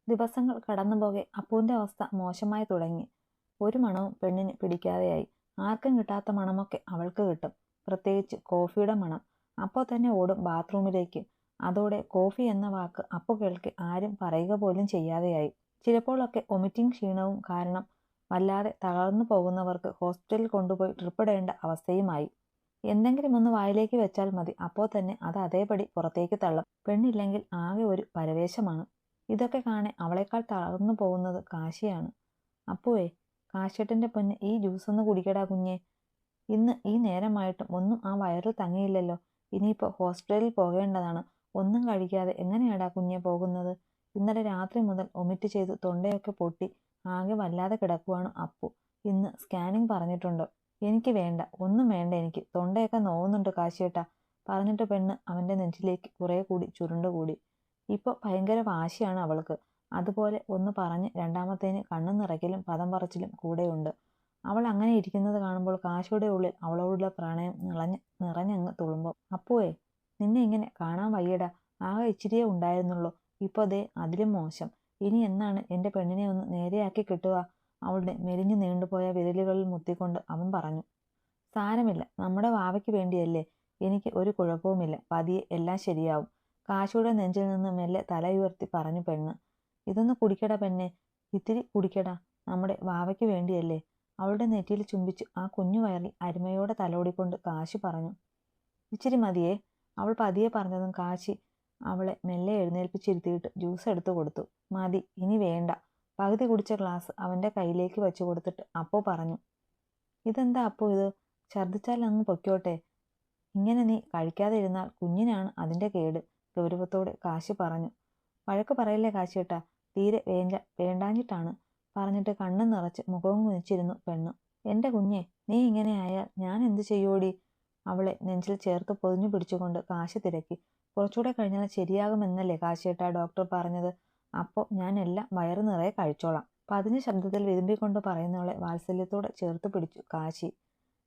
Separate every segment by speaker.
Speaker 1: ദിവസങ്ങൾ കടന്നുപോകെ അപ്പുവിൻ്റെ അവസ്ഥ മോശമായി തുടങ്ങി. ഒരു മണവും പെണ്ണിന് പിടിക്കാതെയായി. ആർക്കും കിട്ടാത്ത മണമൊക്കെ അവൾക്ക് കിട്ടും. പ്രത്യേകിച്ച് കോഫിയുടെ മണം. അപ്പോൾ തന്നെ ഓടും ബാത്റൂമിലേക്ക്. അതോടെ കോഫി എന്ന വാക്ക് അപ്പു കേൾക്കെ ആരും പറയുക പോലും ചെയ്യാതെയായി. ചിലപ്പോഴൊക്കെ വൊമിറ്റിംഗ് ക്ഷീണവും കാരണം വല്ലാതെ തളർന്നു പോകുന്നവർക്ക് ഹോസ്പിറ്റലിൽ കൊണ്ടുപോയി ട്രിപ്പിടേണ്ട അവസ്ഥയുമായി. എന്തെങ്കിലും ഒന്ന് വായിലേക്ക് വെച്ചാൽ മതി, അപ്പോൾ തന്നെ അത് അതേപടി പുറത്തേക്ക് തള്ളും. പെണ്ണില്ലെങ്കിൽ ആകെ ഒരു പരവേശമാണ്. ഇതൊക്കെ കാണെ അവളേക്കാൾ തളർന്നു പോകുന്നത് കാശിയാണ്. അപ്പുവേ, കാശേട്ടൻ്റെ പൊന്ന്, ഈ ജ്യൂസ് ഒന്ന് കുടിക്കടാ കുഞ്ഞെ. ഇന്ന് ഈ നേരമായിട്ടും ഒന്നും ആ വയറിൽ തങ്ങിയില്ലല്ലോ. ഇനിയിപ്പോൾ ഹോസ്പിറ്റലിൽ പോകേണ്ടതാണ്. ഒന്നും കഴിക്കാതെ എങ്ങനെയാടാ കുഞ്ഞെ പോകുന്നത്? ഇന്നലെ രാത്രി മുതൽ വൊമിറ്റ് ചെയ്ത് തൊണ്ടയൊക്കെ പൊട്ടി ആകെ വല്ലാതെ കിടക്കുവാണ് അപ്പു. ഇന്ന് സ്കാനിങ് പറഞ്ഞിട്ടുണ്ട്. എനിക്ക് വേണ്ട, ഒന്നും വേണ്ട എനിക്ക്. തൊണ്ടയൊക്കെ നോവുന്നുണ്ട് കാശിയേട്ടാ, പറഞ്ഞിട്ട് പെണ്ണ് അവൻ്റെ നെഞ്ചിലേക്ക് കുറെ കൂടി ചുരുണ്ടുകൂടി. ഇപ്പോൾ ഭയങ്കര വാശിയാണ് അവൾക്ക്. അതുപോലെ ഒന്ന് പറഞ്ഞ് രണ്ടാമത്തേന് കണ്ണു നിറയ്ക്കലും പദം പറച്ചിലും കൂടെയുണ്ട്. അവൾ അങ്ങനെ ഇരിക്കുന്നത് കാണുമ്പോൾ കാശിയുടെ ഉള്ളിൽ അവളോടുള്ള പ്രണയം നിറഞ്ഞങ്ങ് തുളുമ്പും. അപ്പുവേ, നിന്നെ ഇങ്ങനെ കാണാൻ വയ്യടാ. ആകെ ഇച്ചിരിയേ ഉണ്ടായിരുന്നുള്ളൂ. ഇപ്പോൾ ദേ അതിലും മോശം. ഇനി എന്നാണ് എൻ്റെ പെണ്ണിനെ ഒന്ന് നേരെയാക്കി കിട്ടുക? അവളുടെ മെലിഞ്ഞു നീണ്ടുപോയ വിരലുകളിൽ മുത്തിക്കൊണ്ട് അവൻ പറഞ്ഞു. സാരമില്ല, നമ്മുടെ വാവയ്ക്ക് വേണ്ടിയല്ലേ. എനിക്ക് ഒരു കുഴപ്പവുമില്ല. പതിയെ എല്ലാം ശരിയാവും. കാശിയുടെ നെഞ്ചിൽ നിന്ന് മെല്ലെ തല ഉയർത്തി പറഞ്ഞു പെണ്ണ്. ഇതൊന്ന് കുടിക്കടാ പെണ്ണെ, ഇത്തിരി കുടിക്കടാ. നമ്മുടെ വാവയ്ക്ക് വേണ്ടിയല്ലേ. അവളുടെ നെറ്റിയിൽ ചുംബിച്ച് ആ കുഞ്ഞു വയറിൽ അരുമയോടെ തലോടിക്കൊണ്ട് കാശി പറഞ്ഞു. ഇച്ചിരി മതിയേ. അവൾ പതിയെ പറഞ്ഞതും കാശി അവളെ മെല്ലെ എഴുന്നേൽപ്പിച്ചിരുത്തിയിട്ട് ജ്യൂസ് എടുത്തു കൊടുത്തു. മതി, ഇനി വേണ്ട. പകുതി കുടിച്ച ഗ്ലാസ് അവൻ്റെ കയ്യിലേക്ക് വെച്ചു കൊടുത്തിട്ട് അപ്പു പറഞ്ഞു. ഇതെന്താ അപ്പു ഇത്? ഛർദ്ദിച്ചാൽ അങ്ങ് പൊയ്ക്കോട്ടെ. ഇങ്ങനെ നീ കഴിക്കാതെ ഇരുന്നാൽ കുഞ്ഞിനാണ് അതിൻ്റെ കേട്, ഗൗരവത്തോടെ കാശി പറഞ്ഞു. വഴക്ക് പറയല്ലേ കാശിയേട്ടാ, തീരെ വേണ്ടാഞ്ഞിട്ടാണ്, പറഞ്ഞിട്ട് കണ്ണു നിറച്ച് മുഖവും കുനിച്ചിരുന്നു പെണ്ണ്. എൻ്റെ കുഞ്ഞെ, നീ ഇങ്ങനെ ആയാൽ ഞാൻ എന്ത് ചെയ്യോടി? അവളെ നെഞ്ചിൽ ചേർത്ത് പൊതിഞ്ഞു പിടിച്ചുകൊണ്ട് കാശി തിരക്കി. കുറച്ചുകൂടെ കഴിഞ്ഞാൽ ശരിയാകുമെന്നല്ലേ കാശിയേട്ടാ ഡോക്ടർ പറഞ്ഞത്? അപ്പോൾ ഞാൻ എല്ലാം വയറു നിറയെ കഴിച്ചോളാം, പതിഞ്ഞ ശബ്ദത്തിൽ വിതുമ്പിക്കൊണ്ട് പറയുന്നവളെ വാത്സല്യത്തോടെ ചേർത്ത് പിടിച്ചു കാശി.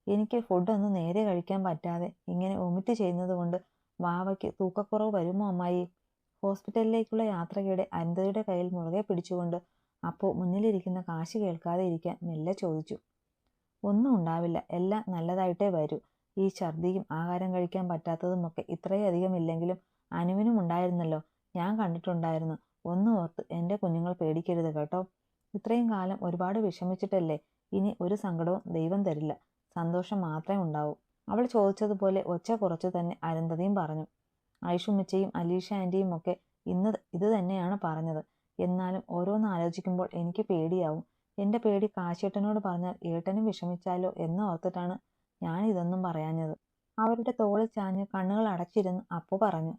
Speaker 1: എനിക്ക് ഫുഡൊന്നും നേരെ കഴിക്കാൻ പറ്റാതെ ഇങ്ങനെ വൊമിറ്റ് ചെയ്യുന്നത് കൊണ്ട് വാവയ്ക്ക് തൂക്കക്കുറവ് വരുമോ അമ്മായി? ഹോസ്പിറ്റലിലേക്കുള്ള യാത്രയ്ക്കിടെ അരുന്ധതിയുടെ കയ്യിൽ മുറുകെ പിടിച്ചുകൊണ്ട് അപ്പോൾ മുന്നിലിരിക്കുന്ന കാശി കേൾക്കാതെ ഇരിക്കാൻ മെല്ലെ ചോദിച്ചു. ഒന്നും ഉണ്ടാവില്ല, എല്ലാം നല്ലതായിട്ടേ വരൂ. ഈ ഛർദിയും ആഹാരം കഴിക്കാൻ പറ്റാത്തതുമൊക്കെ ഇത്രയധികം ഇല്ലെങ്കിലും അനുവിനും ഉണ്ടായിരുന്നല്ലോ, ഞാൻ കണ്ടിട്ടുണ്ടായിരുന്നു. ഒന്നും ഓർത്ത് എൻ്റെ കുഞ്ഞുങ്ങൾ പേടിക്കരുത് കേട്ടോ. ഇത്രയും കാലം ഒരുപാട് വിഷമിച്ചിട്ടല്ലേ. ഇനി ഒരു സങ്കടവും ദൈവം തരില്ല, സന്തോഷം മാത്രമേ ഉണ്ടാവൂ. അവൾ ചോദിച്ചതുപോലെ ഒച്ച കുറച്ചു തന്നെ അരുന്ധതിയും പറഞ്ഞു. ഐഷുമ്മച്ചയും അലീഷ ആൻറ്റിയും ഒക്കെ ഇന്ന് ഇത് തന്നെയാണ് പറഞ്ഞത്. എന്നാലും ഓരോന്ന് ആലോചിക്കുമ്പോൾ എനിക്ക് പേടിയാവും. എൻ്റെ പേടി കാശിയേട്ടനോട് പറഞ്ഞാൽ ഏട്ടനും വിഷമിച്ചാലോ എന്ന് ഓർത്തിട്ടാണ് ഞാൻ ഇതൊന്നും പറയാഞ്ഞത്. അവരുടെ തോളിൽ ചാഞ്ഞ് കണ്ണുകൾ അടച്ചിരുന്ന് അപ്പു പറഞ്ഞു.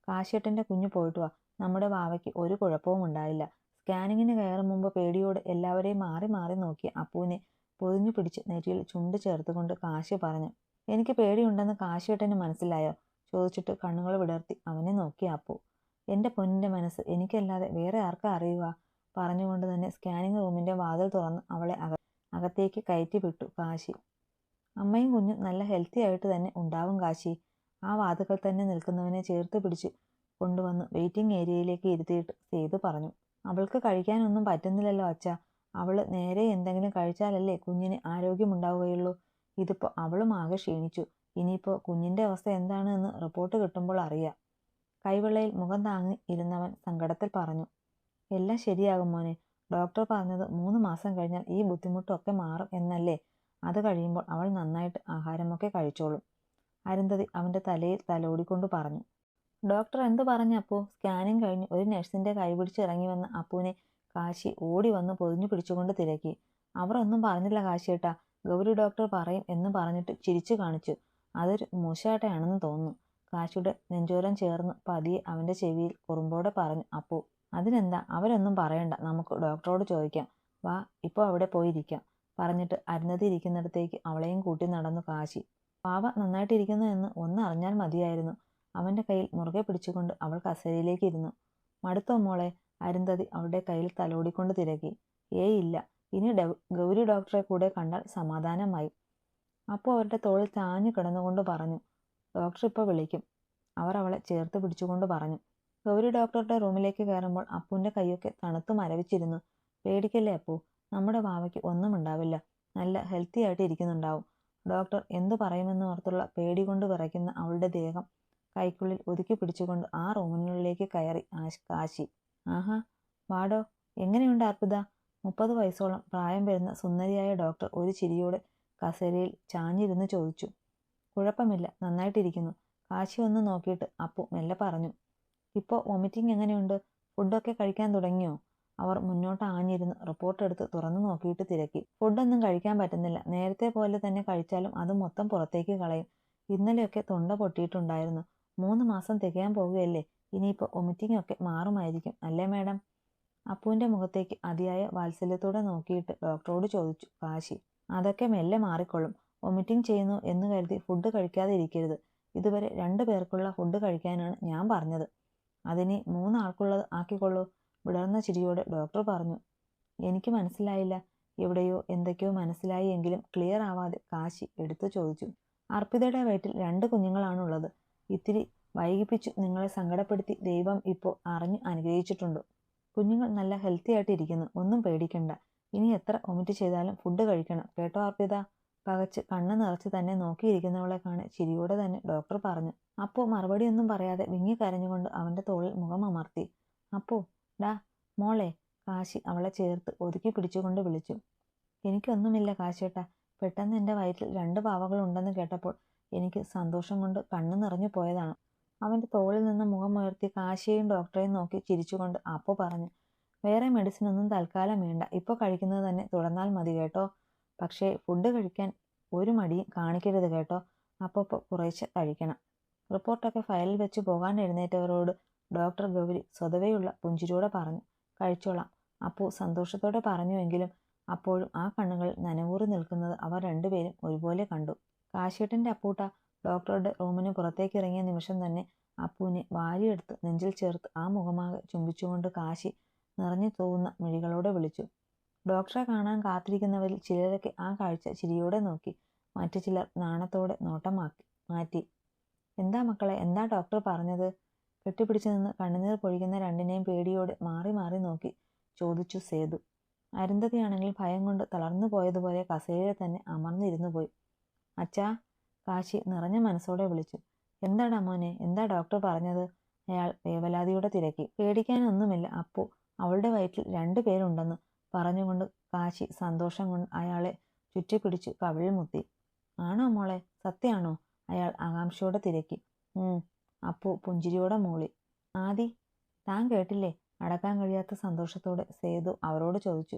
Speaker 1: കാശിയേട്ടൻ്റെ കുഞ്ഞു പോയിട്ട് വാ, നമ്മുടെ വാവയ്ക്ക് ഒരു കുഴപ്പവും ഉണ്ടായില്ല. സ്കാനിങ്ങിന് കയറും മുമ്പ് പേടിയോടെ എല്ലാവരെയും മാറി മാറി നോക്കി അപ്പുവിനെ പൊതിഞ്ഞു പിടിച്ച് നെറ്റിയിൽ ചുണ്ട് ചേർത്തുകൊണ്ട് കാശി പറഞ്ഞു. എനിക്ക് പേടിയുണ്ടെന്ന് കാശിയേട്ടന് മനസ്സിലായോ? ചോദിച്ചിട്ട് കണ്ണുകൾ വിടർത്തി അവനെ നോക്കി അപ്പു. എൻ്റെ പൊന്നിൻ്റെ മനസ്സ് എനിക്കല്ലാതെ വേറെ ആർക്കാ അറിയുക? പറഞ്ഞുകൊണ്ട് തന്നെ സ്കാനിങ് റൂമിൻ്റെ വാതിൽ തുറന്ന് അവളെ അകത്തേക്ക് കയറ്റി വിട്ടു കാശി. അമ്മയും കുഞ്ഞും നല്ല ഹെൽത്തി ആയിട്ട് തന്നെ ഉണ്ടാവും കാശി. ആ വാതുക്കൽ തന്നെ നിൽക്കുന്നവനെ ചേർത്ത് പിടിച്ച് കൊണ്ടുവന്ന് വെയിറ്റിംഗ് ഏരിയയിലേക്ക് ഇരുത്തിയിട്ട് സേതു പറഞ്ഞു. അവൾക്ക് കഴിക്കാനൊന്നും പറ്റുന്നില്ലല്ലോ അച്ഛാ. അവള് നേരെ എന്തെങ്കിലും കഴിച്ചാലല്ലേ കുഞ്ഞിന് ആരോഗ്യമുണ്ടാവുകയുള്ളൂ. ഇതിപ്പോൾ അവളും ആകെ ക്ഷീണിച്ചു. ഇനിയിപ്പോൾ കുഞ്ഞിൻ്റെ അവസ്ഥ എന്താണ് എന്ന് റിപ്പോർട്ട് കിട്ടുമ്പോൾ അറിയാം. കൈവെള്ളയിൽ മുഖം താങ്ങി ഇരുന്നവൻ സങ്കടത്തിൽ പറഞ്ഞു. എല്ലാം ശരിയാകും മോനെ. ഡോക്ടർ പറഞ്ഞത് 3 മാസം കഴിഞ്ഞാൽ ഈ ബുദ്ധിമുട്ടൊക്കെ മാറും എന്നല്ലേ. അത് കഴിയുമ്പോൾ അവൾ നന്നായിട്ട് ആഹാരമൊക്കെ കഴിച്ചോളും. അരുന്ധതി അവൻ്റെ തലയിൽ തലോടിക്കൊണ്ട് പറഞ്ഞു. ഡോക്ടർ എന്ത് പറഞ്ഞപ്പോ? സ്കാനിങ് കഴിഞ്ഞ് ഒരു നഴ്സിൻ്റെ കൈപിടിച്ച് ഇറങ്ങി വന്ന അപ്പുവിനെ കാശി ഓടി വന്ന് പൊതിഞ്ഞു പിടിച്ചുകൊണ്ട് തിരക്കി. അവർ ഒന്നും പറഞ്ഞില്ല കാശിയേട്ടാ, ഗൗരി ഡോക്ടർ പറയും എന്ന് പറഞ്ഞിട്ട് ചിരിച്ചു കാണിച്ചു. അതൊരു മൂശാട്ടയാണെന്ന് തോന്നുന്നു. കാശിയുടെ നെഞ്ചോരം ചേർന്ന് പതിയെ അവൻ്റെ ചെവിയിൽ കുറുമ്പോടെ പറഞ്ഞു അപ്പു. അതിനെന്താ, അവരൊന്നും പറയണ്ട, നമുക്ക് ഡോക്ടറോട് ചോദിക്കാം. വാ, ഇപ്പോൾ അവിടെ പോയിരിക്കാം, പറഞ്ഞിട്ട് അരുന്ധതി ഇരിക്കുന്നിടത്തേക്ക് അവളെയും കൂട്ടി നടന്നു കാശി. പാവ നന്നായിട്ടിരിക്കുന്നു എന്ന് ഒന്നറിഞ്ഞാൽ മതിയായിരുന്നു. അവൻ്റെ കയ്യിൽ മുറുകെ പിടിച്ചുകൊണ്ട് അവൾ കസേരയിലേക്ക് ഇരുന്നു. മടുത്തോ മോളെ? അരുന്ധതി അവളുടെ കയ്യിൽ തലോടിക്കൊണ്ട് തിരക്കി. ഏയ് ഇല്ല, ഇനി ഗൗരി ഡോക്ടറെ കൂടെ കണ്ടാൽ സമാധാനമായി. അപ്പോൾ അവരുടെ തോളിൽ ചാഞ്ഞു കിടന്നുകൊണ്ട് പറഞ്ഞു. ഡോക്ടർ ഇപ്പോൾ വിളിക്കും, അവർ അവളെ ചേർത്ത് പിടിച്ചുകൊണ്ട് പറഞ്ഞു. ഗൗരി ഡോക്ടറുടെ റൂമിലേക്ക് കയറുമ്പോൾ അപ്പുവിന്റെ കൈയൊക്കെ തണുത്തു മരവിച്ചിരുന്നു. പേടിക്കല്ലേ അപ്പു, നമ്മുടെ വാവയ്ക്ക് ഒന്നും ഉണ്ടാവില്ല, നല്ല ഹെൽത്തി ആയിട്ട് ഇരിക്കുന്നുണ്ടാവും. ഡോക്ടർ എന്തു പറയുമെന്ന് ഓർത്തുള്ള പേടി കൊണ്ട് വിറയ്ക്കുന്ന അവളുടെ ദേഹം കൈക്കുള്ളിൽ ഒതുക്കി പിടിച്ചുകൊണ്ട് ആ റൂമിനുള്ളിലേക്ക് കയറി കാശി. ആഹാ, വാടോ, എങ്ങനെയുണ്ട് അർപ്പിത? 30 വയസ്സോളം പ്രായം വരുന്ന സുന്ദരിയായ ഡോക്ടർ ഒരു ചിരിയോടെ കസേരയിൽ ചാഞ്ഞിരുന്ന് ചോദിച്ചു. കുഴപ്പമില്ല, നന്നായിട്ടിരിക്കുന്നു. കാശി ഒന്ന് നോക്കിയിട്ട് അപ്പു മെല്ലെ പറഞ്ഞു. ഇപ്പോൾ വൊമിറ്റിംഗ് എങ്ങനെയുണ്ട്? ഫുഡൊക്കെ കഴിക്കാൻ തുടങ്ങിയോ? അവർ മുന്നോട്ട് ആഞ്ഞിരുന്ന് റിപ്പോർട്ട് എടുത്ത് തുറന്നു നോക്കിയിട്ട് തിരക്കി. ഫുഡൊന്നും കഴിക്കാൻ പറ്റുന്നില്ല. നേരത്തെ പോലെ തന്നെ കഴിച്ചാലും അത് മൊത്തം പുറത്തേക്ക് കളയും. ഇന്നലെയൊക്കെ തൊണ്ട പൊട്ടിയിട്ടുണ്ടായിരുന്നു. 3 മാസം തികയാൻ പോകുകയല്ലേ, ഇനിയിപ്പോൾ വൊമിറ്റിംഗ് ഒക്കെ മാറുമായിരിക്കും അല്ലേ മാഡം? അപ്പുവിന്റെ മുഖത്തേക്ക് അതിയായ വാത്സല്യത്തോടെ നോക്കിയിട്ട് ഡോക്ടറോട് ചോദിച്ചു കാശി. അതൊക്കെ മെല്ലെ മാറിക്കൊള്ളും. വൊമിറ്റിംഗ് ചെയ്യുന്നു എന്ന് കരുതി ഫുഡ് കഴിക്കാതെ ഇരിക്കരുത്. ഇതുവരെ 2 പേർക്കുള്ള ഫുഡ് കഴിക്കാനാണ് ഞാൻ പറഞ്ഞത്. അതിനി 3 ആൾക്കുള്ളത് ആക്കിക്കൊള്ളൂ, വിടർന്ന ചിരിയോടെ ഡോക്ടർ പറഞ്ഞു. എനിക്ക് മനസ്സിലായില്ല. എവിടെയോ എന്തൊക്കെയോ മനസ്സിലായി എങ്കിലും ക്ലിയർ ആവാതെ കാശി എടുത്തു ചോദിച്ചു. അർപ്പിതയുടെ വയറ്റിൽ 2 കുഞ്ഞുങ്ങളാണുള്ളത്. ഇത്തിരി വൈകിപ്പിച്ചു നിങ്ങളെ സങ്കടപ്പെടുത്തി ദൈവം ഇപ്പോൾ അറിഞ്ഞു അനുഗ്രഹിച്ചിട്ടുണ്ട്. കുഞ്ഞുങ്ങൾ നല്ല ഹെൽത്തി ആയിട്ട് ഇരിക്കുന്നു, ഒന്നും പേടിക്കണ്ട. ഇനി എത്ര വൊമിറ്റ് ചെയ്താലും ഫുഡ് കഴിക്കണം കേട്ടോ അർപ്പിത? പകച്ച് കണ്ണ് നിറച്ച് തന്നെ നോക്കിയിരിക്കുന്നവളെ കാണെ ചിരിയോടെ തന്നെ ഡോക്ടർ പറഞ്ഞു. അപ്പു മറുപടിയൊന്നും പറയാതെ വിങ്ങി കരഞ്ഞുകൊണ്ട് അവന്റെ തോളിൽ മുഖം അമർത്തി. അപ്പു, ഡാ മോളെ, കാശി അവളെ ചേർത്ത് ഒതുക്കി പിടിച്ചുകൊണ്ട് വിളിച്ചു. എനിക്കൊന്നുമില്ല കാശേട്ടാ. പെട്ടെന്ന് എൻ്റെ വയറ്റിൽ 2 പാവകൾ ഉണ്ടെന്ന് കേട്ടപ്പോൾ എനിക്ക് സന്തോഷം കൊണ്ട് കണ്ണു നിറഞ്ഞു പോയതാണ്. അവന്റെ തോളിൽ നിന്ന് മുഖമുയർത്തി കാശിയെയും ഡോക്ടറെയും നോക്കി ചിരിച്ചുകൊണ്ട് അപ്പു പറഞ്ഞു. വേറെ മെഡിസിൻ ഒന്നും തൽക്കാലം വേണ്ട, ഇപ്പോൾ കഴിക്കുന്നത് തന്നെ തുടർന്നാൽ മതി കേട്ടോ. പക്ഷേ ഫുഡ് കഴിക്കാൻ ഒരു മടിയും കാണിക്കരുത് കേട്ടോ. അപ്പോൾ കുറേശ്ശെ കഴിക്കണം. റിപ്പോർട്ടൊക്കെ ഫയലിൽ വെച്ച് പോകാൻ എഴുന്നേറ്റവരോട് ഡോക്ടർ ഗൗരി സ്വതവേയുള്ള പുഞ്ചിരിയോടെ പറഞ്ഞു. കഴിച്ചോളാം, അപ്പു സന്തോഷത്തോടെ പറഞ്ഞുവെങ്കിലും അപ്പോഴും ആ കണ്ണുകളിൽ നനവൂറി നിൽക്കുന്നത് അവർ രണ്ടുപേരും ഒരുപോലെ കണ്ടു. കാശിയേട്ടൻ്റെ അപ്പൂട്ട ഡോക്ടറുടെ റൂമിന് പുറത്തേക്ക് ഇറങ്ങിയ നിമിഷം തന്നെ അപ്പുവിനെ വാരിയെടുത്ത് നെഞ്ചിൽ ചേർത്ത് ആ മുഖമാകെ ചുംബിച്ചുകൊണ്ട് കാശി നിറഞ്ഞു തൂവുന്ന മിഴികളോടെ വിളിച്ചു. ഡോക്ടറെ കാണാൻ കാത്തിരിക്കുന്നവരിൽ ചിലരൊക്കെ ആ കാഴ്ച ചിരിയോടെ നോക്കി. മറ്റു ചിലർ നാണത്തോടെ നോട്ടം മാറ്റി. എന്താ മക്കളെ, എന്താ ഡോക്ടർ പറഞ്ഞത്? കെട്ടിപ്പിടിച്ചു നിന്ന് കണ്ണുനീർ പൊഴിക്കുന്ന രണ്ടിനെയും പേടിയോടെ മാറി മാറി നോക്കി ചോദിച്ചു സേതു. അരുന്ധതിയാണെങ്കിൽ ഭയം കൊണ്ട് തളർന്നു പോയതുപോലെ കസേരയിൽ തന്നെ അമർന്നിരുന്നു പോയി. അച്ഛാ, കാശി നിറഞ്ഞ മനസ്സോടെ വിളിച്ചു. എന്താടാ മോനെ, എന്താ ഡോക്ടർ പറഞ്ഞത്? അയാൾ വേവലാതിയോടെ തിരക്കി. പേടിക്കാനൊന്നുമില്ല അപ്പു, അവളുടെ വയറ്റിൽ 2 പേരുണ്ടെന്ന് പറഞ്ഞുകൊണ്ട് കാശി സന്തോഷം കൊണ്ട് അയാളെ ചുറ്റിപ്പിടിച്ചു കവിളിൽ മുത്തി. ആണോ മോളെ, സത്യാണോ? അയാൾ ആകാംക്ഷയോടെ തിരക്കി. അപ്പു പുഞ്ചിരിയോടെ മൂളി. ആദി, താൻ കേട്ടില്ലേ? അടക്കാൻ കഴിയാത്ത സന്തോഷത്തോടെ സേതു അവരോട് ചോദിച്ചു.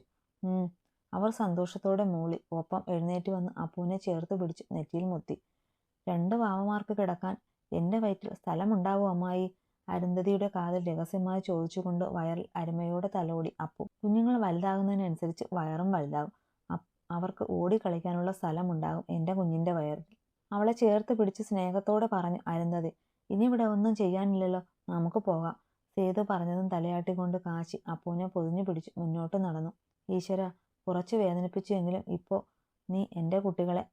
Speaker 1: അവർ സന്തോഷത്തോടെ മൂളി. ഒപ്പം എഴുന്നേറ്റ് വന്ന് അപ്പുവിനെ ചേർത്ത് പിടിച്ച് നെറ്റിയിൽ മുത്തി. 2 വാവമാർക്ക് കിടക്കാൻ എൻ്റെ വയറ്റിൽ സ്ഥലമുണ്ടാവോ അമ്മായി? അരുന്ധതിയുടെ കാതിൽ രഹസ്യമായി ചോദിച്ചുകൊണ്ട് വയറിൽ അരുമയോടെ തലോടി അപ്പു. കുഞ്ഞുങ്ങൾ വലുതാകുന്നതിനനുസരിച്ച് വയറും വലുതാകും. അവർക്ക് ഓടിക്കളിക്കാനുള്ള സ്ഥലമുണ്ടാകും എൻ്റെ കുഞ്ഞിൻ്റെ വയറിൽ. അവളെ ചേർത്ത് പിടിച്ച് സ്നേഹത്തോടെ പറഞ്ഞു അരുന്ധതി. ഇനി ഇവിടെ ഒന്നും ചെയ്യാനില്ലല്ലോ, നമുക്ക് പോകാം. സേതു പറഞ്ഞതും തലയാട്ടിക്കൊണ്ട് കാശി അപ്പുവിനെ പൊതിഞ്ഞു പിടിച്ച് മുന്നോട്ട് നടന്നു. ഈശ്വര, കുറച്ച് വേദനിപ്പിച്ചുവെങ്കിലും ഇപ്പോൾ നീ എൻ്റെ കുട്ടികളെ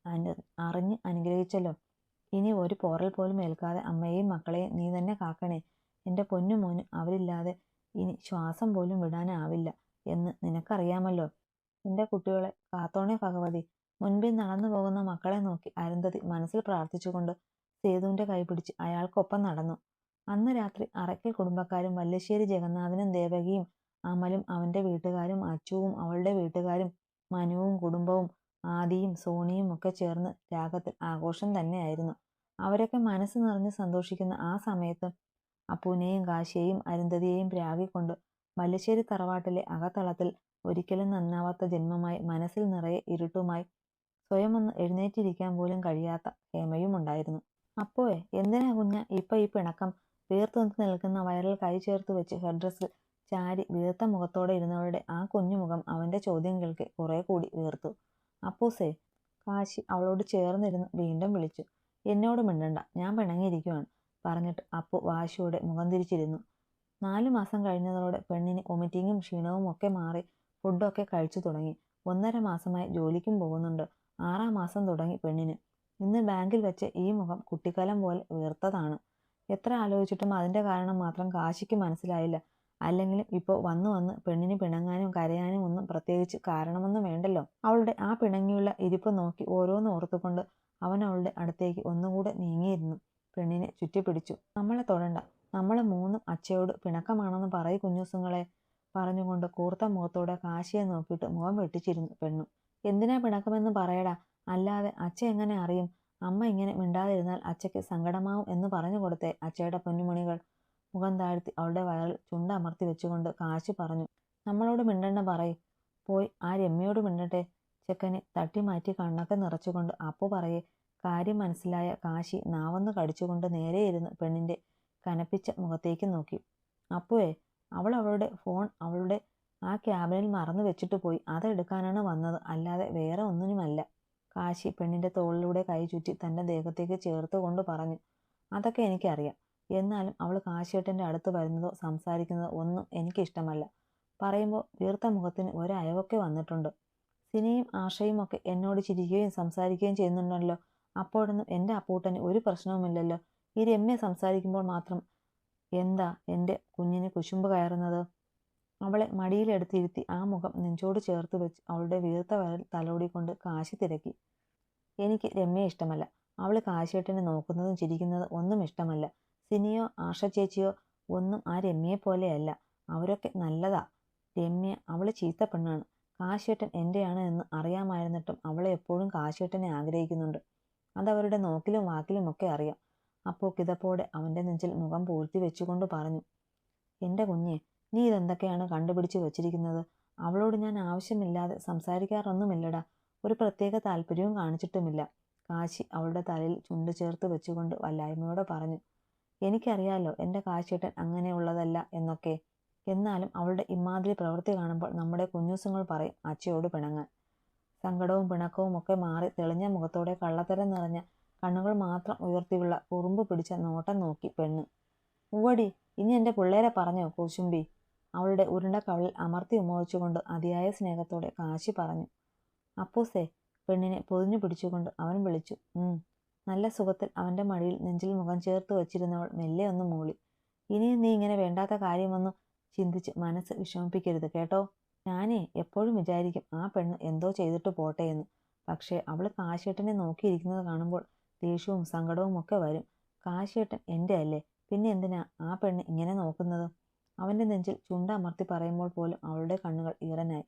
Speaker 1: അറിഞ്ഞ് അനുഗ്രഹിച്ചല്ലോ. ഇനി ഒരു പോറൽ പോലും ഏൽക്കാതെ അമ്മയെയും മക്കളെയും നീ തന്നെ കാക്കണേ. എൻ്റെ പൊന്നു മോന് അവരില്ലാതെ ഇനി ശ്വാസം പോലും വിടാനാവില്ല എന്ന് നിനക്കറിയാമല്ലോ. എൻ്റെ കുട്ടികളെ കാത്തോണേ ഭഗവതി. മുൻപിൽ നടന്നു പോകുന്ന മക്കളെ നോക്കി അരുന്ധതി മനസ്സിൽ പ്രാർത്ഥിച്ചുകൊണ്ട് സേതുവിൻ്റെ കൈ പിടിച്ച് അയാൾക്കൊപ്പം നടന്നു. അന്ന് രാത്രി അറയ്ക്കൽ കുടുംബക്കാരും വല്ലശ്ശേരി ജഗന്നാഥനും ദേവകിയും അമലും അവൻ്റെ വീട്ടുകാരും അച്ചുവും അവളുടെ വീട്ടുകാരും മനുവും കുടുംബവും ആദിയും സോണിയും ഒക്കെ ചേർന്ന് രാഗത്തിൽ ആഘോഷം തന്നെയായിരുന്നു. അവരൊക്കെ മനസ്സ് നിറഞ്ഞ് സന്തോഷിക്കുന്ന ആ സമയത്ത് അപ്പുവിനെയും കാശിയെയും അരുന്ധതിയെയും പ്രാഗിക്കൊണ്ട് വല്ലശ്ശേരി തറവാട്ടിലെ അകത്തളത്തിൽ ഒരിക്കലും നന്നാവാത്ത ജന്മമായി മനസ്സിൽ നിറയെ ഇരുട്ടുമായി സ്വയം ഒന്ന് എഴുന്നേറ്റിരിക്കാൻ പോലും കഴിയാത്ത ഹേമയും ഉണ്ടായിരുന്നു. അപ്പോയെ, എന്തിനാ കുഞ്ഞ ഇപ്പൊ ഈ പിണക്കം? വീർത്തു നിൽക്കുന്ന വയറിൽ കൈ ചേർത്ത് വെച്ച് ഹെഡ് ഡ്രസ്സിൽ ചാരി വീർത്ത മുഖത്തോടെ ഇരുന്നവളുടെ ആ കുഞ്ഞുമുഖം അവന്റെ ചോദ്യം കേൾക്കെ കുറെ കൂടി വീർത്തു. അപ്പൂസേ, കാശി അവളോട് ചേർന്നിരുന്ന് വീണ്ടും വിളിച്ചു. എന്നോട് മിണ്ടണ്ട, ഞാൻ പിണങ്ങിയിരിക്കുവാണ് പറഞ്ഞിട്ട് അപ്പു വാശിയോടെ മുഖം തിരിച്ചിരുന്നു. 4 മാസം കഴിഞ്ഞതോടെ പെണ്ണിന് വൊമിറ്റിങ്ങും ക്ഷീണവും ഒക്കെ മാറി ഫുഡൊക്കെ കഴിച്ചു തുടങ്ങി. 1.5 മാസമായി ജോലിക്കും പോകുന്നുണ്ട്. 6-ാം മാസം തുടങ്ങി പെണ്ണിന്. ഇന്ന് ബാങ്കിൽ വെച്ച് ഈ മുഖം കുട്ടിക്കാലം പോലെ വീർത്തതാണ്. എത്ര ആലോചിച്ചിട്ടും അതിൻ്റെ കാരണം മാത്രം കാശിക്ക് മനസ്സിലായില്ല. അല്ലെങ്കിലും ഇപ്പോൾ വന്ന് വന്ന് പെണ്ണിന് പിണങ്ങാനും കരയാനും ഒന്നും പ്രത്യേകിച്ച് കാരണമൊന്നും വേണ്ടല്ലോ. അവളുടെ ആ പിണങ്ങിയുള്ള ഇരിപ്പ് നോക്കി ഓരോന്ന് ഓർത്തുകൊണ്ട് അവൻ അവളുടെ അടുത്തേക്ക് ഒന്നുകൂടെ നീങ്ങിയിരുന്നു. പെണ്ണിനെ ചുറ്റിപ്പിടിച്ചു. നമ്മളെ തൊടണ്ട, നമ്മൾ മൂന്നും അച്ഛയോട് പിണക്കമാണെന്ന് പറയ് കുഞ്ഞൂസുങ്ങളെ പറഞ്ഞുകൊണ്ട് കൂർത്ത മുഖത്തോടെ കാശിയെ നോക്കിയിട്ട് മുഖം വെട്ടിച്ചിരുന്നു പെണ്ണു. എന്തിനാ പിണക്കമെന്ന് പറയടാ, അല്ലാതെ അച്ഛ എങ്ങനെ അറിയും? അമ്മ ഇങ്ങനെ മിണ്ടാതിരുന്നാൽ അച്ഛയ്ക്ക് സങ്കടമാവും എന്ന് പറഞ്ഞു കൊടുത്തേ അച്ഛയുടെ പൊന്നുമണികൾ. മുഖം താഴ്ത്തി അവളുടെ വയറിൽ ചുണ്ടമർത്തി വെച്ചുകൊണ്ട് കാശി പറഞ്ഞു. നമ്മളോട് മിണ്ടണ്ട പറയ്. പോയി ആ രമ്യയോട് മിണ്ടട്ടെ. ചെക്കനെ തട്ടി മാറ്റി കണ്ണൊക്കെ നിറച്ചുകൊണ്ട് അപ്പു പറയെ. കാര്യം മനസ്സിലായ കാശി നാവൊന്ന് കടിച്ചുകൊണ്ട് നേരെയിരുന്ന് പെണ്ണിന്റെ കനപ്പിച്ച മുഖത്തേക്ക് നോക്കി. അപ്പുവേ, അവളുടെ ഫോൺ അവളുടെ ആ ക്യാബിനിൽ മറന്നു വെച്ചിട്ട് പോയി. അതെടുക്കാനാണ് വന്നത്, അല്ലാതെ വേറെ ഒന്നിനുമല്ല. കാശി പെണ്ണിന്റെ തോളിലൂടെ കൈ ചുറ്റി തന്റെ ദേഹത്തേക്ക് ചേർത്ത് കൊണ്ട് പറഞ്ഞു. അതൊക്കെ എനിക്കറിയാം. എന്നാലും അവൾ കാശിയേട്ടൻ്റെ അടുത്ത് വരുന്നതോ സംസാരിക്കുന്നതോ ഒന്നും എനിക്കിഷ്ടമല്ല. പറയുമ്പോൾ വീർത്ത മുഖത്തിന് ഒരയവൊക്കെ വന്നിട്ടുണ്ട്. സിനിയും ആഷയും ഒക്കെ എന്നോട് ചിരിക്കുകയും സംസാരിക്കുകയും ചെയ്യുന്നുണ്ടല്ലോ. അപ്പോഴൊന്നും എൻ്റെ അപ്പൂട്ടന് ഒരു പ്രശ്നവുമില്ലല്ലോ. ഈ രമ്യ സംസാരിക്കുമ്പോൾ മാത്രം എന്താ എൻ്റെ കുഞ്ഞിന് കുശുമ്പ് കയറുന്നത്? അവളെ മടിയിലെടുത്തിരുത്തി ആ മുഖം നെഞ്ചോട് ചേർത്ത് വെച്ച് അവളുടെ വീർത്ത വയറിൽ തലോടിക്കൊണ്ട് കാശി തിരക്കി. എനിക്ക് രമ്യയെ ഇഷ്ടമല്ല. അവൾ കാശിയേട്ടനെ നോക്കുന്നതും ചിരിക്കുന്നതും ഒന്നും ഇഷ്ടമല്ല. സിനിയോ ആഷ ചേച്ചിയോ ഒന്നും ആ രമ്യയെ പോലെയല്ല. അവരൊക്കെ നല്ലതാ. രമ്യ അവൾ ചീത്ത പെണ്ണാണ്. കാശിയേട്ടൻ എൻ്റെയാണ് എന്ന് അറിയാമായിരുന്നിട്ടും അവളെ എപ്പോഴും കാശിയേട്ടനെ ആഗ്രഹിക്കുന്നുണ്ട്. അതവരുടെ നോക്കിലും വാക്കിലും ഒക്കെ അറിയാം. അപ്പോൾ കിതപ്പോടെ അവൻ്റെ നെഞ്ചിൽ മുഖം പൂഴ്ത്തി വെച്ചുകൊണ്ട് പറഞ്ഞു. എൻ്റെ കുഞ്ഞെ, നീ ഇതെന്തൊക്കെയാണ് കണ്ടുപിടിച്ച് വച്ചിരിക്കുന്നത്? അവളോട് ഞാൻ ആവശ്യമില്ലാതെ സംസാരിക്കാറൊന്നുമില്ലടാ. ഒരു പ്രത്യേക താല്പര്യവും കാണിച്ചിട്ടുമില്ല. കാശി അവളുടെ തലയിൽ ചുണ്ടു ചേർത്ത് വെച്ചുകൊണ്ട് വല്ലായ്മയോടെ പറഞ്ഞു. എനിക്കറിയാലോ എൻ്റെ കാശിയേട്ടൻ അങ്ങനെയുള്ളതല്ല എന്നൊക്കെ. എന്നാലും അവളുടെ ഇമാതിരി പ്രവൃത്തി കാണുമ്പോൾ നമ്മുടെ കുഞ്ഞൂസുങ്ങൾ പറയും അച്ഛയോട് പിണങ്ങാൻ. സങ്കടവും പിണക്കവും ഒക്കെ മാറി തെളിഞ്ഞ മുഖത്തോടെ കള്ളത്തരം നിറഞ്ഞ കണ്ണുകൾ മാത്രം ഉയർത്തിയുള്ള കുറുമ്പ് പിടിച്ച നോട്ടം നോക്കി പെണ്ണ്. ഉവ്വടി, ഇനി എൻ്റെ പിള്ളേരെ പറഞ്ഞോ കൂശുമ്പി? അവളുടെ ഉരുണ്ട കവളിൽ അമർത്തി ഉമ്മവച്ചുകൊണ്ട് അതിയായ സ്നേഹത്തോടെ കാശി പറഞ്ഞു. അപ്പൂസേ, പെണ്ണിനെ പൊതിഞ്ഞു പിടിച്ചുകൊണ്ട് അവൻ വിളിച്ചു. നല്ല സുഖത്തിൽ അവൻ്റെ മടിയിൽ നെഞ്ചിൽ മുഖം ചേർത്ത് വച്ചിരുന്നവൾ മെല്ലെ ഒന്ന് മൂളി. ഇനിയും നീ ഇങ്ങനെ വേണ്ടാത്ത കാര്യമൊന്നും ചിന്തിച്ച് മനസ്സ് വിഷമിപ്പിക്കരുത് കേട്ടോ. ഞാനേ എപ്പോഴും വിചാരിക്കും ആ പെണ്ണ് എന്തോ ചെയ്തിട്ട് പോട്ടെ എന്ന്. പക്ഷേ അവൾ കാശിയേട്ടനെ നോക്കിയിരിക്കുന്നത് കാണുമ്പോൾ ദേഷ്യവും സങ്കടവും ഒക്കെ വരും. കാശിയേട്ടൻ എൻ്റെ അല്ലേ, പിന്നെ എന്തിനാ ആ പെണ്ണ് ഇങ്ങനെ നോക്കുന്നത്? അവൻ്റെ നെഞ്ചിൽ ചുണ്ടമർത്തി പറയുമ്പോൾ പോലും അവളുടെ കണ്ണുകൾ ഈറനായി.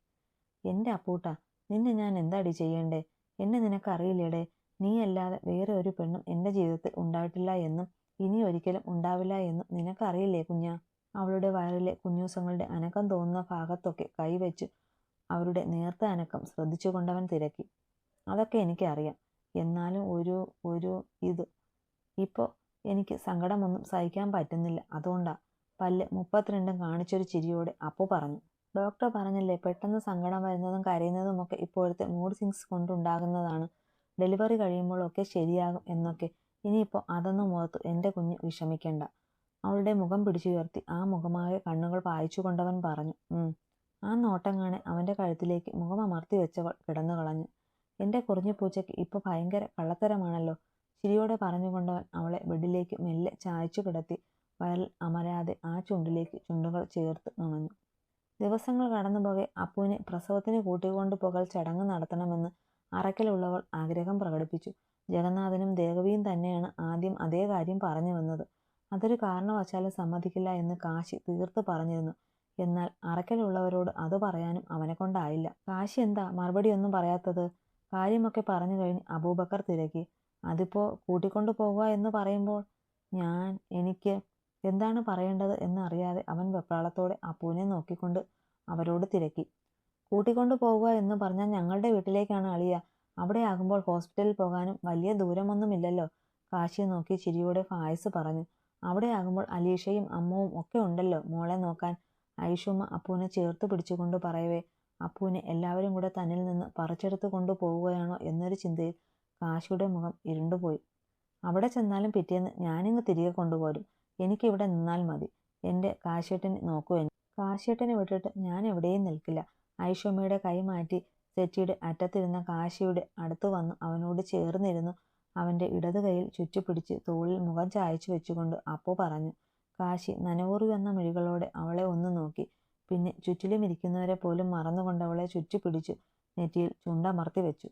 Speaker 1: എൻ്റെ അപ്പൂട്ടാ, നിന്നെ ഞാൻ എന്താടി ചെയ്യണ്ടേ? എന്നെ നിനക്കറിയില്ലേടേ? നീയല്ലാതെ വേറെ ഒരു പെണ്ണും എൻ്റെ ജീവിതത്തിൽ ഉണ്ടായിട്ടില്ല എന്നും ഇനി ഒരിക്കലും ഉണ്ടാവില്ല എന്നും നിനക്കറിയില്ലേ കുഞ്ഞാ? അവളുടെ വയറിലെ കുഞ്ഞൂസങ്ങളുടെ അനക്കം തോന്നുന്ന ഭാഗത്തൊക്കെ കൈവച്ച് അവരുടെ നേർത്ത അനക്കം ശ്രദ്ധിച്ചുകൊണ്ടവൻ തിരക്കി. അതൊക്കെ എനിക്കറിയാം. എന്നാലും ഒരു ഇത് ഇപ്പോൾ എനിക്ക് സങ്കടമൊന്നും സഹിക്കാൻ പറ്റുന്നില്ല. അതുകൊണ്ടാ. പല്ല് 32 കാണിച്ചൊരു ചിരിയോടെ അപ്പു പറഞ്ഞു. ഡോക്ടർ പറഞ്ഞില്ലേ, പെട്ടെന്ന് സങ്കടം വരുന്നതും കരയുന്നതുമൊക്കെ ഇപ്പോഴത്തെ മൂഡ് സ്വിങ്സ് കൊണ്ടുണ്ടാകുന്നതാണ്. ഡെലിവറി കഴിയുമ്പോഴൊക്കെ ശരിയാകും എന്നൊക്കെ. ഇനിയിപ്പോൾ അതൊന്നും ഓർത്ത് എൻ്റെ കുഞ്ഞ് വിഷമിക്കണ്ട. അവളുടെ മുഖം പിടിച്ചുയർത്തി ആ മുഖമാകെ കണ്ണുകൾ പായിച്ചു കൊണ്ടവൻ പറഞ്ഞു. ആ നോട്ടം കാണെ അവൻ്റെ കഴുത്തിലേക്ക് മുഖം അമർത്തി വെച്ചവൾ കിടന്നു കളഞ്ഞു. എൻ്റെ കുറിഞ്ഞു പൂച്ചയ്ക്ക് ഇപ്പോൾ ഭയങ്കര കള്ളത്തരമാണല്ലോ. ചിരിയോടെ പറഞ്ഞുകൊണ്ടവൻ അവളെ ബെഡിലേക്ക് മെല്ലെ ചായച്ചു കിടത്തി വയറിൽ അമരാതെ ആ ചുണ്ടിലേക്ക് ചുണ്ടുകൾ ചേർത്ത് നുണഞ്ഞു. ദിവസങ്ങൾ കടന്നുപോകെ അപ്പുവിനെ പ്രസവത്തിന് കൂട്ടിക്കൊണ്ടു പോകൽ ചടങ്ങ് നടത്തണമെന്ന് അറക്കലുള്ളവൾ ആഗ്രഹം പ്രകടിപ്പിച്ചു. ജഗന്നാഥനും ദേവകിയും തന്നെയാണ് ആദ്യം അതേ കാര്യം പറഞ്ഞു വന്നത്. അതൊരു കാരണവശാലും സമ്മതിക്കില്ല എന്ന് കാശി തീർത്ത് പറഞ്ഞിരുന്നു. എന്നാൽ അറക്കലുള്ളവരോട് അത് പറയാനും അവനെ കൊണ്ടായില്ല. കാശി എന്താ മറുപടിയൊന്നും പറയാത്തത്? കാര്യമൊക്കെ പറഞ്ഞു കഴിഞ്ഞ് അബൂബക്കർ തിരക്കി. അതിപ്പോൾ കൂട്ടിക്കൊണ്ടു പോകുക എന്ന് പറയുമ്പോൾ എനിക്ക് എന്താണ് പറയേണ്ടത് എന്നറിയാതെ അവൻ വെപ്രാളത്തോടെ അപ്പുവിനെ നോക്കിക്കൊണ്ട് അവരോട് തിരക്കി. കൂട്ടിക്കൊണ്ടു പോകുക എന്ന് പറഞ്ഞാൽ ഞങ്ങളുടെ വീട്ടിലേക്കാണ് അളിയ. അവിടെ ആകുമ്പോൾ ഹോസ്പിറ്റലിൽ പോകാനും വലിയ ദൂരമൊന്നുമില്ലല്ലോ. കാശിയെ നോക്കി ചിരിയോടെ ഫായിസ് പറഞ്ഞു. അവിടെ ആകുമ്പോൾ അലീഷയും അമ്മവും ഒക്കെ ഉണ്ടല്ലോ മോളെ നോക്കാൻ. ഐഷുമ്മ അപ്പുവിനെ ചേർത്ത് പിടിച്ചുകൊണ്ട് പറയവേ അപ്പുവിനെ എല്ലാവരും കൂടെ തന്നിൽ നിന്ന് പറിച്ചെടുത്ത് കൊണ്ടു പോവുകയാണോ എന്നൊരു ചിന്തയിൽ കാശിയുടെ മുഖം ഇരുണ്ടുപോയി. അവിടെ ചെന്നാലും പിറ്റേന്ന് ഞാനിങ്ങ് തിരികെ കൊണ്ടുപോരും. എനിക്കിവിടെ നിന്നാൽ മതി. എൻ്റെ കാശിയേട്ടനെ നോക്കൂ. കാശിയേട്ടനെ വിട്ടിട്ട് ഞാൻ എവിടെയും നിൽക്കില്ല. ഐഷുമ്മയുടെ കൈ മാറ്റി സെറ്റിയുടെ അറ്റത്തിരുന്ന കാശിയുടെ അടുത്ത് വന്ന് അവനോട് ചേർന്നിരുന്നു അവൻ്റെ ഇടത് കൈയിൽ ചുറ്റിപ്പിടിച്ച് തോളിൽ മുഖം ചായച്ചു വെച്ചുകൊണ്ട് അപ്പു പറഞ്ഞു. കാശി നനവുറിവെന്ന മിഴികളോടെ അവളെ ഒന്ന് നോക്കി. പിന്നെ ചുറ്റിലുമിരിക്കുന്നവരെ പോലും മറന്നുകൊണ്ട് അവളെ ചുറ്റിപ്പിടിച്ചു നെറ്റിയിൽ ചുണ്ടമർത്തി വെച്ചു.